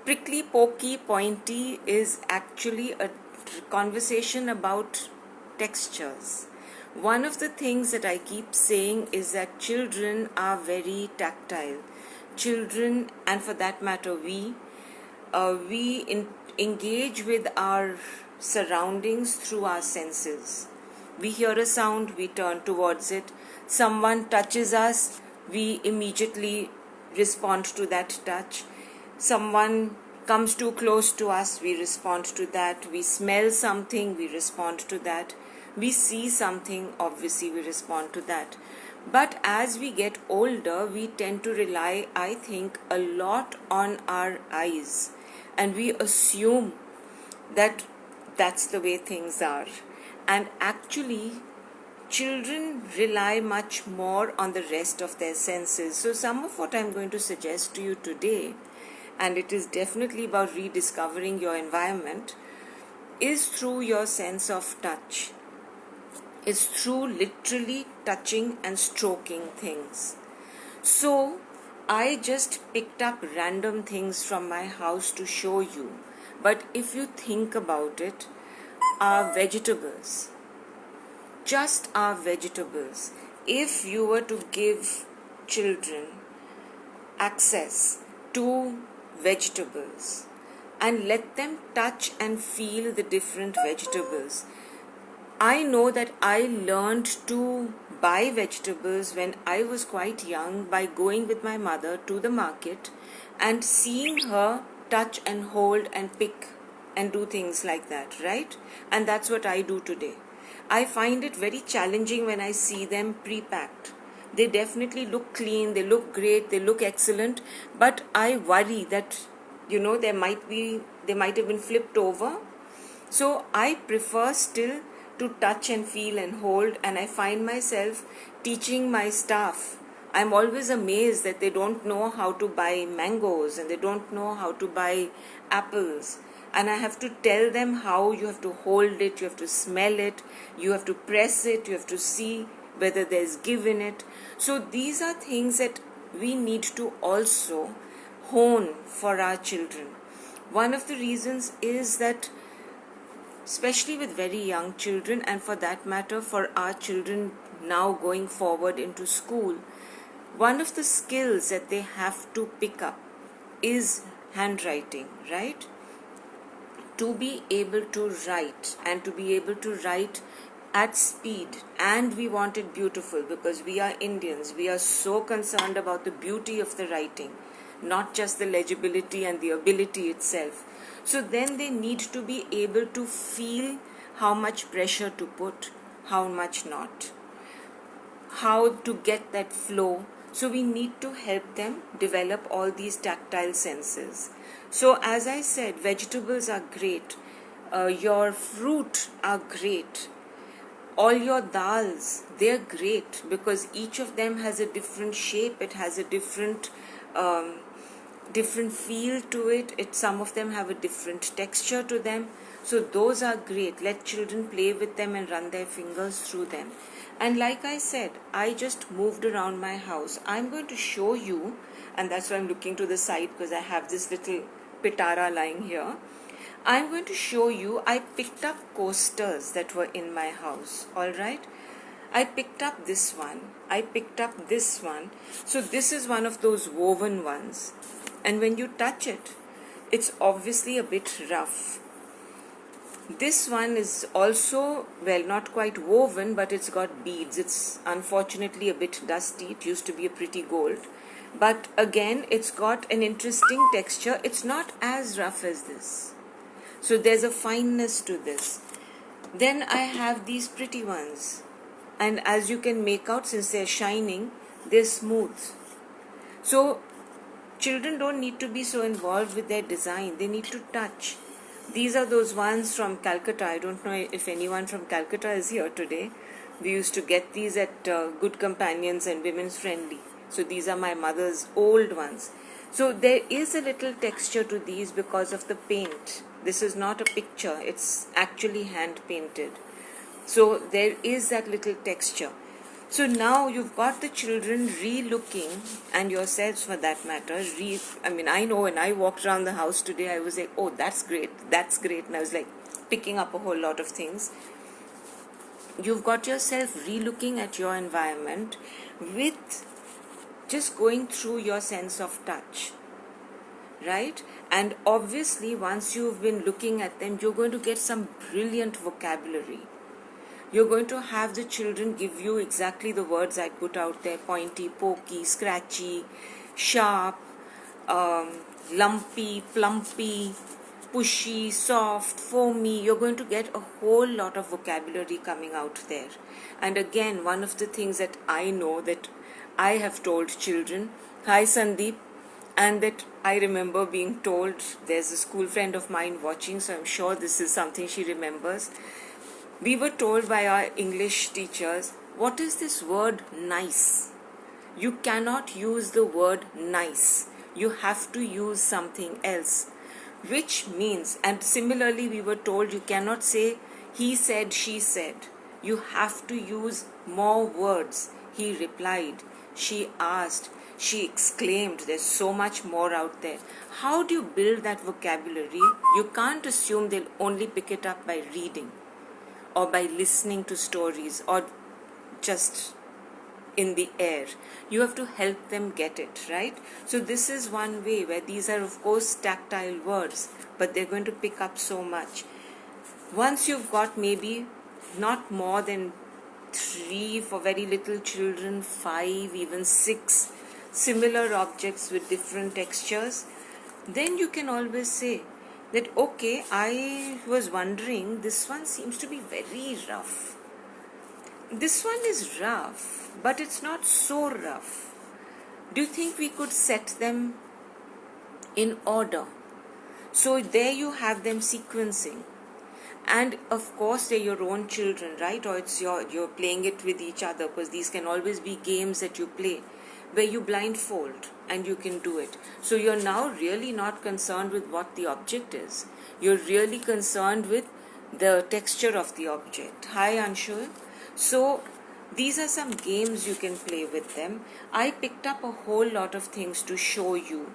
prickly, pokey, pointy is actually a conversation about textures. One of the things that I keep saying is that children are very tactile. Children, and for that matter, we engage with our surroundings through our senses. We hear a sound, we turn towards it. Someone touches us, we immediately respond to that touch. Someone comes too close to us, we respond to that. We smell something, we respond to that. We see something, obviously, we respond to that. But as we get older, we tend to rely, I think, a lot on our eyes. And we assume that that's the way things are. And actually, children rely much more on the rest of their senses. So some of what I'm going to suggest to you today, and it is definitely about rediscovering your environment, is through your sense of touch. It's through literally touching and stroking things. So I just picked up random things from my house to show you. But if you think about it, our vegetables, just our vegetables, if you were to give children access to vegetables and let them touch and feel the different vegetables. I know that I learned to buy vegetables when I was quite young by going with my mother to the market and seeing her touch and hold and pick and do things like that, right? And that's what I do today. I find it very challenging when I see them pre-packed. They definitely look clean, they look great, they look excellent, but I worry that, they might have been flipped over. So I prefer still to touch and feel and hold, and I find myself teaching my staff. I'm always amazed that they don't know how to buy mangoes and they don't know how to buy apples. And I have to tell them how you have to hold it, you have to smell it, you have to press it, you have to see whether there's give in it. So these are things that we need to also hone for our children. One of the reasons is that, especially with very young children, and for that matter for our children now going forward into school, one of the skills that they have to pick up is handwriting, right? To be able to write and to be able to write at speed, and we want it beautiful because we are Indians. We are so concerned about the beauty of the writing, not just the legibility and the ability itself. So then they need to be able to feel how much pressure to put, how much not, how to get that flow. So we need to help them develop all these tactile senses. So as I said, vegetables are great. Your fruit are great. All your dals, they're great because each of them has a different shape. It has a different feel to it. Some of them have a different texture to them. So those are great. Let children play with them and run their fingers through them. And like I said, I just moved around my house. I'm going to show you, and that's why I'm looking to the side because I have this little pitara lying here. I'm going to show you, I picked up coasters that were in my house, alright? I picked up this one. I picked up this one. So this is one of those woven ones. And when you touch it, it's obviously a bit rough. This one is also, well, not quite woven, but it's got beads. It's unfortunately a bit dusty. It used to be a pretty gold. But again, it's got an interesting texture. It's not as rough as this. So there's a fineness to this. Then I have these pretty ones. And as you can make out, since they're shining, they're smooth. So children don't need to be so involved with their design. They need to touch. These are those ones from Calcutta. I don't know if anyone from Calcutta is here today. We used to get these at Good Companions and Women's Friendly. So these are my mother's old ones. So there is a little texture to these because of the paint. This is not a picture. It's actually hand painted. So there is that little texture. So now you've got the children re-looking, and yourselves for that matter, I know when I walked around the house today, I was like, oh, that's great. And I was like picking up a whole lot of things. You've got yourself re-looking at your environment with just going through your sense of touch, right? And obviously, once you've been looking at them, you're going to get some brilliant vocabulary. You're going to have the children give you exactly the words I put out there: pointy, pokey, scratchy, sharp, lumpy, plumpy, pushy, soft, foamy. You're going to get a whole lot of vocabulary coming out there. And again, one of the things that I know that I have told children, hi Sandeep, and that I remember being told, there's a school friend of mine watching, so I'm sure this is something she remembers. We were told by our English teachers, what is this word nice? You cannot use the word nice. You have to use something else. Which means, and similarly we were told, you cannot say he said, she said. You have to use more words. He replied, she asked, she exclaimed. There's so much more out there. How do you build that vocabulary? You can't assume they'll only pick it up by reading, or by listening to stories, or just in the air. You have to help them get it, right? So this is one way where these are of course tactile words, but they're going to pick up so much. Once you've got maybe not more than 3 for very little children, 5, even 6 similar objects with different textures, then you can always say that, okay, I was wondering, this one seems to be very rough. This one is rough, but it's not so rough. Do you think we could set them in order? So there you have them sequencing. And of course they're your own children, right? Or it's you're playing it with each other, because these can always be games that you play where you blindfold and you can do it. So you're now really not concerned with what the object is. You're really concerned with the texture of the object. Hi Anshul. So these are some games you can play with them. I picked up a whole lot of things to show you.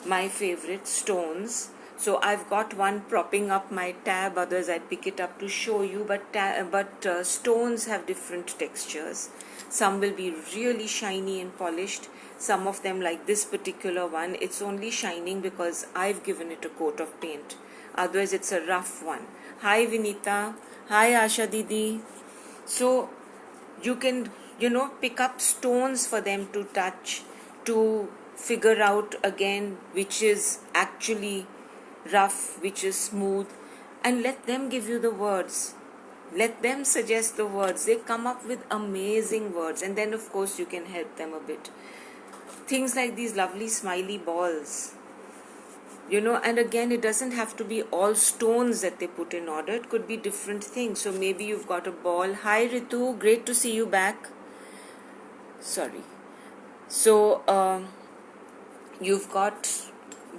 My favorite, stones. So I've got one propping up my tab, others I pick it up to show you, but stones have different textures. Some will be really shiny and polished. Some of them, like this particular one, it's only shining because I've given it a coat of paint. Otherwise it's a rough one. Hi Vinita. Hi Asha Didi. So you can, pick up stones for them to touch, to figure out again which is actually rough, which is smooth, and let them give you the words. Let them suggest the words. They come up with amazing words, and then of course you can help them a bit. Things like these lovely smiley balls. And again, it doesn't have to be all stones that they put in order. It could be different things. So maybe you've got a ball. Hi Ritu, great to see you back. Sorry. So you've got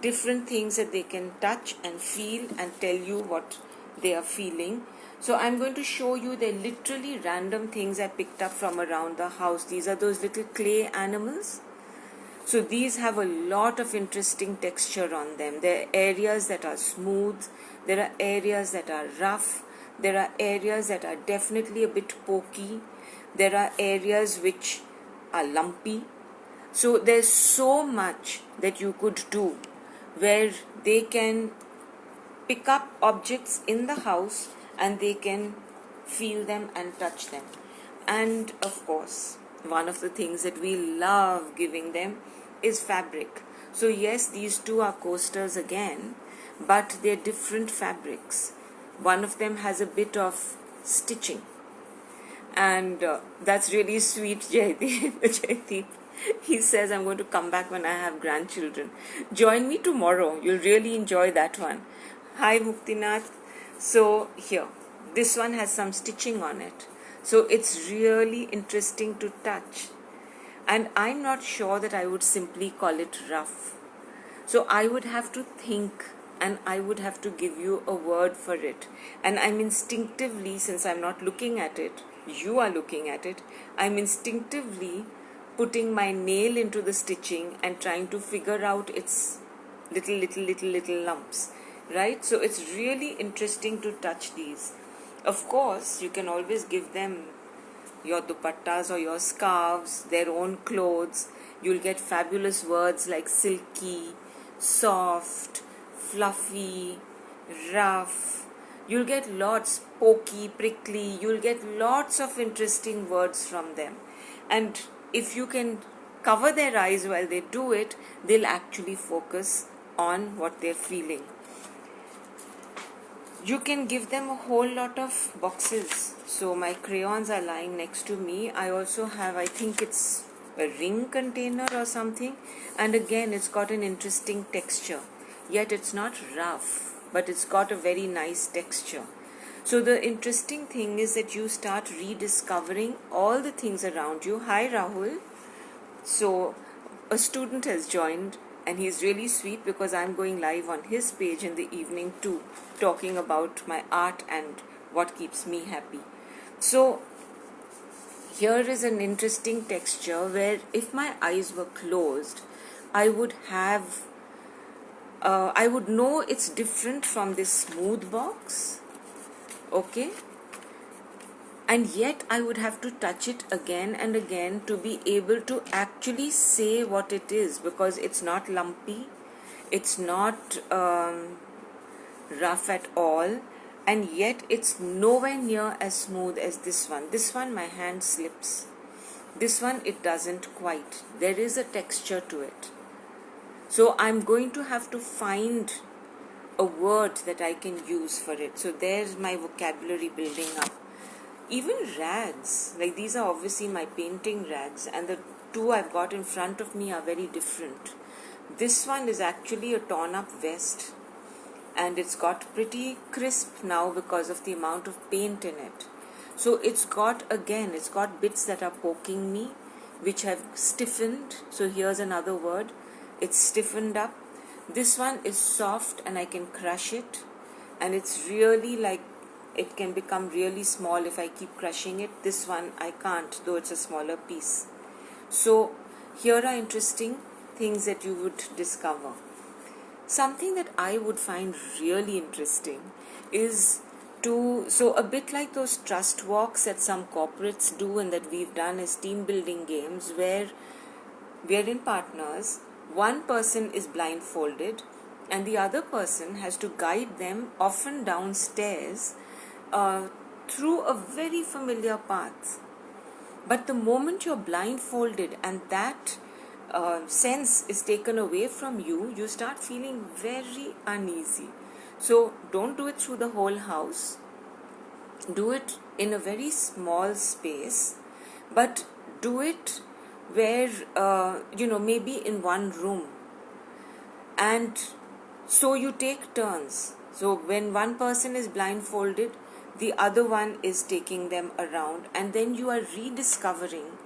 different things that they can touch and feel and tell you what they are feeling. So I'm going to show you the literally random things I picked up from around the house. These are those little clay animals. So these have a lot of interesting texture on them. There are areas that are smooth. There are areas that are rough. There are areas that are definitely a bit pokey. There are areas which are lumpy. So there's so much that you could do where they can pick up objects in the house and they can feel them and touch them. And of course, one of the things that we love giving them is fabric. So yes, these two are coasters again, but they're different fabrics. One of them has a bit of stitching, and that's really sweet. Jaideep. He says, I'm going to come back when I have grandchildren. Join me tomorrow. You'll really enjoy that one. Hi Muktinath. So here, this one has some stitching on it. So it's really interesting to touch. And I'm not sure that I would simply call it rough. So I would have to think, and I would have to give you a word for it. And I'm instinctively, since I'm not looking at it, you are looking at it, I'm instinctively putting my nail into the stitching and trying to figure out its little lumps, right? So it's really interesting to touch these. Of course, you can always give them your dupattas or your scarves, their own clothes. You'll get fabulous words like silky, soft, fluffy, rough. You'll get lots, pokey, prickly. You'll get lots of interesting words from them. And if you can cover their eyes while they do it, they'll actually focus on what they're feeling. You can give them a whole lot of boxes. So my crayons are lying next to me. I also have, I think it's a ring container or something, and again it's got an interesting texture, yet it's not rough, but it's got a very nice texture. So the interesting thing is that you start rediscovering all the things around you. Hi Rahul. So a student has joined, and he's really sweet because I'm going live on his page in the evening too, talking about my art and what keeps me happy. So here is an interesting texture where if my eyes were closed, I would know it's different from this smooth box, okay? And yet I would have to touch it again and again to be able to actually say what it is, because it's not lumpy, it's not rough at all, and yet it's nowhere near as smooth as this one. This one my hand slips. This one it doesn't quite. There is a texture to it. So I'm going to have to find a word that I can use for it. So there's my vocabulary building up. Even rags, like these are obviously my painting rags, and the two I've got in front of me are very different. This one is actually a torn up vest, and it's got pretty crisp now because of the amount of paint in it. So it's got bits that are poking me, which have stiffened. So here's another word. It's stiffened up. This one is soft and I can crush it, and it's really like, it can become really small if I keep crushing it. This one I can't, though it's a smaller piece. So here are interesting things that you would discover. Something that I would find really interesting is so a bit like those trust walks that some corporates do and that we've done as team building games, where we're in partners, one person is blindfolded and the other person has to guide them, often downstairs, through a very familiar path. But the moment you're blindfolded and that sense is taken away from you, you start feeling very uneasy. So don't do it through the whole house. Do it in a very small space, but do it where, maybe in one room. And so you take turns. So when one person is blindfolded, the other one is taking them around, and then you are rediscovering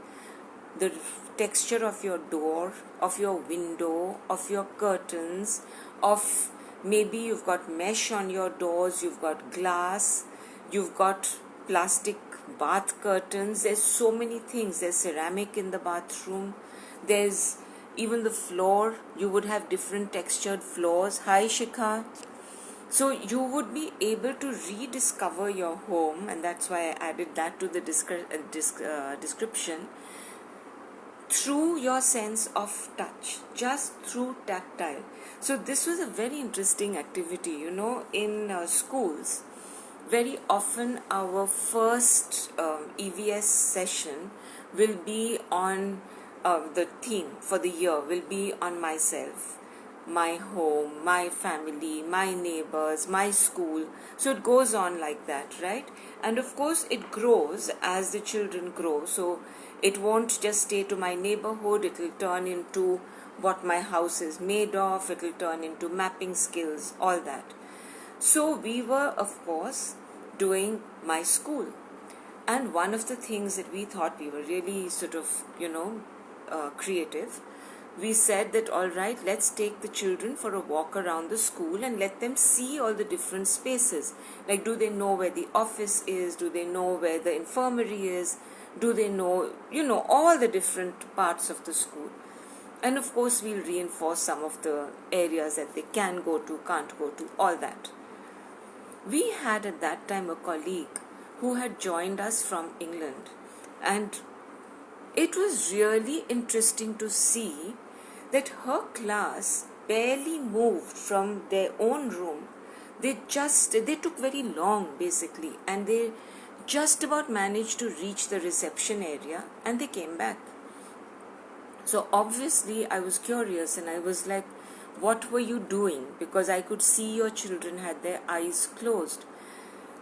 the texture of your door, of your window, of your curtains, of maybe you've got mesh on your doors, you've got glass, you've got plastic bath curtains. There's so many things. There's ceramic in the bathroom. There's even the floor. You would have different textured floors. Hi Shikha. So you would be able to rediscover your home, and that's why I added that to the description, through your sense of touch, just through tactile. So this was a very interesting activity, in schools. Very often our first EVS session will be on the theme for the year will be on myself, my home, my family, my neighbors, my school. So it goes on like that, right? And of course it grows as the children grow. So it won't just stay to my neighborhood, it will turn into what my house is made of, it will turn into mapping skills, all that. So we were, of course, doing my school. And one of the things that we thought we were really sort of, creative, we said that all right, let's take the children for a walk around the school and let them see all the different spaces. Like, do they know where the office is? Do they know where the infirmary is? Do they know, all the different parts of the school? And of course, we'll reinforce some of the areas that they can go to, can't go to, all that. We had at that time a colleague who had joined us from England, and it was really interesting to see that her class barely moved from their own room. They took very long basically, and they just about managed to reach the reception area and they came back. So obviously I was curious and I was like, what were you doing? Because I could see your children had their eyes closed.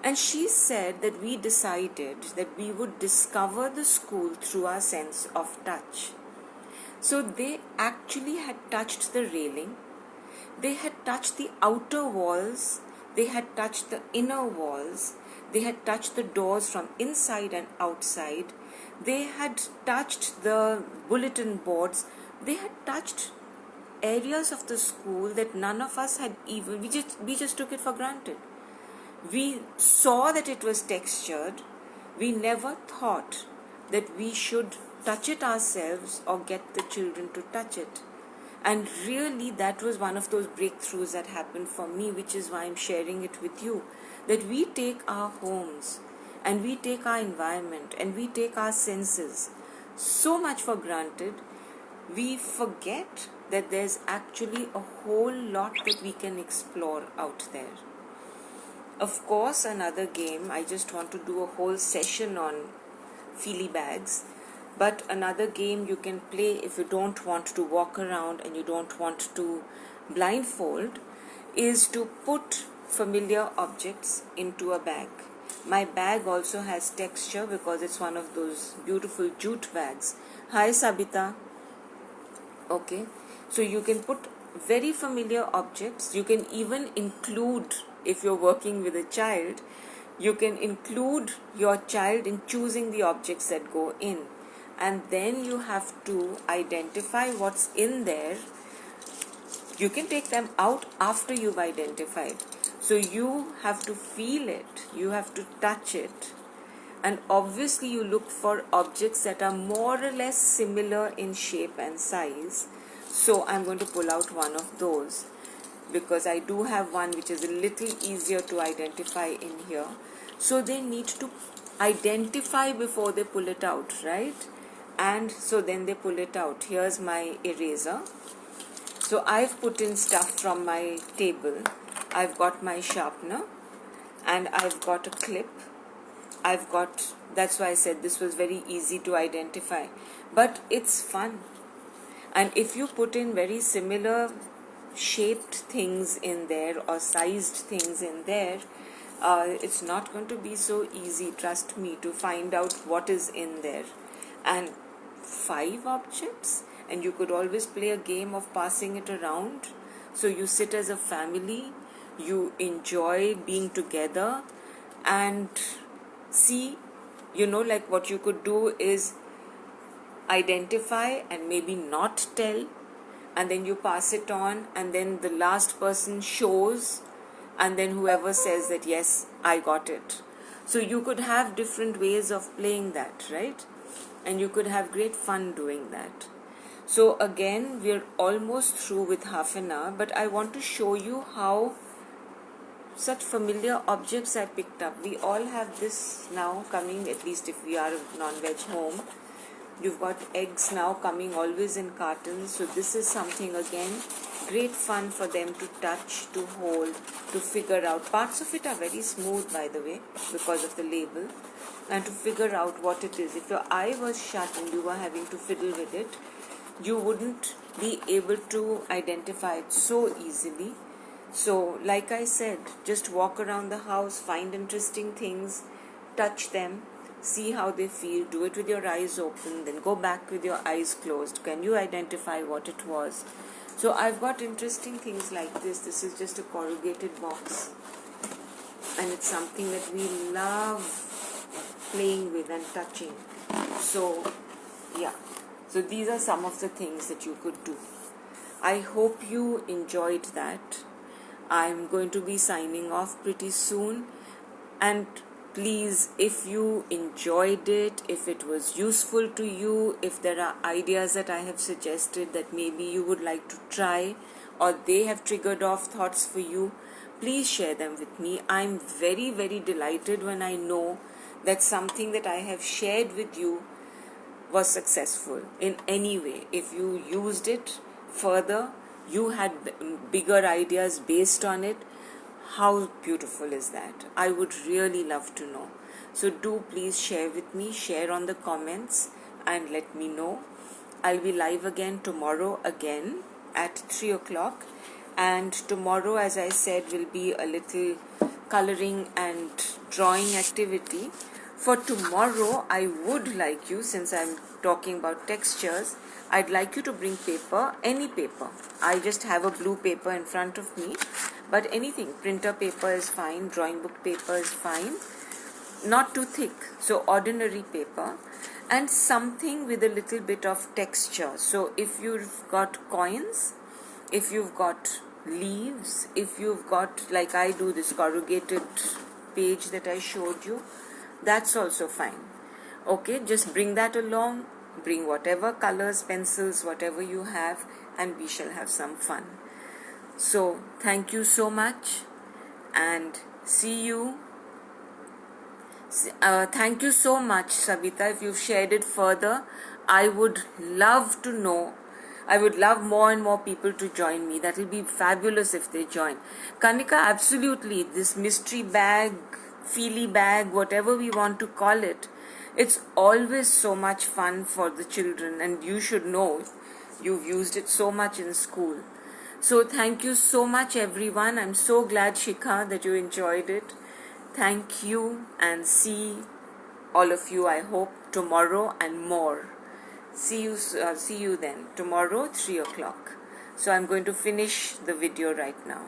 And she said that we decided that we would discover the school through our sense of touch. So they actually had touched the railing, they had touched the outer walls, they had touched the inner walls, they had touched the doors from inside and outside, they had touched the bulletin boards, they had touched areas of the school that none of us had even, we just took it for granted. We saw that it was textured. We never thought that we should touch it ourselves or get the children to touch it. And really, that was one of those breakthroughs that happened for me, which is why I'm sharing it with you. That we take our homes and we take our environment and we take our senses so much for granted, we forget that there's actually a whole lot that we can explore out there. Of course, another game, I just want to do a whole session on feely bags, but another game you can play if you don't want to walk around and you don't want to blindfold is to put familiar objects into a bag. My bag also has texture because it's one of those beautiful jute bags. Hi Sabita. Okay, so you can put very familiar objects. You can even include, if you're working with a child, you can include your child in choosing the objects that go in, and then you have to identify what's in there. You can take them out after you've identified. So you have to feel it, you have to touch it, and obviously you look for objects that are more or less similar in shape and size. So I'm going to pull out one of those because I do have one which is a little easier to identify in here. So they need to identify before they pull it out, right? And so then they pull it out. Here's my eraser. So I've put in stuff from my table. I've got my sharpener and I've got a clip. That's why I said this was very easy to identify, but it's fun. And if you put in very similar shaped things in there or sized things in there, it's not going to be so easy, trust me, to find out what is in there. And 5 objects, and you could always play a game of passing it around. So you sit as a family, you enjoy being together, and see, like what you could do is identify and maybe not tell, and then you pass it on, and then the last person shows, and then whoever says that yes, I got it. So you could have different ways of playing that, right? And you could have great fun doing that. So again, we're almost through with half an hour, but I want to show you how such familiar objects I picked up. We all have this now coming, at least if we are a non-veg home. You've got eggs now coming always in cartons. So this is something, again, great fun for them to touch, to hold, to figure out. Parts of it are very smooth, by the way, because of the label. And to figure out what it is. If your eye was shut and you were having to fiddle with it, you wouldn't be able to identify it so easily. So, like I said, just walk around the house, find interesting things, touch them, see how they feel, do it with your eyes open, then go back with your eyes closed. Can you identify what it was? So I've got interesting things like this. This is just a corrugated box, and it's something that we love playing with and touching. So yeah, So these are some of the things that you could do. I hope you enjoyed that. I'm going to be signing off pretty soon. And please, if you enjoyed it, if it was useful to you, if there are ideas that I have suggested that maybe you would like to try, or they have triggered off thoughts for you, please share them with me. I'm very, very delighted when I know that something that I have shared with you was successful in any way. If you used it further, you had bigger ideas based on it, how beautiful is that? I would really love to know. So do please share with me, share on the comments and let me know. I'll be live again tomorrow again at 3 o'clock, and tomorrow, as I said, will be a little coloring and drawing activity. For tomorrow, I would like you, since I'm talking about textures, I'd like you to bring paper, any paper. I just have a blue paper in front of me, but anything, printer paper is fine, drawing book paper is fine, not too thick, so ordinary paper, and something with a little bit of texture. So if you've got coins, if you've got leaves, if you've got, like I do, this corrugated page that I showed you, that's also fine. Okay, just bring that along, bring whatever colors, pencils, whatever you have, and we shall have some fun. So thank you so much, and see you. Thank you so much, Savita. If you've shared it further, I would love to know. I would love more and more people to join me. That will be fabulous if they join. Kanika, absolutely. This mystery bag, feely bag, whatever we want to call it, it's always so much fun for the children, and you should know. You've used it so much in school. So thank you so much, everyone. I'm so glad, Shikha, that you enjoyed it. Thank you, and see all of you, I hope, tomorrow and more. See you then tomorrow 3 o'clock. So I'm going to finish the video right now.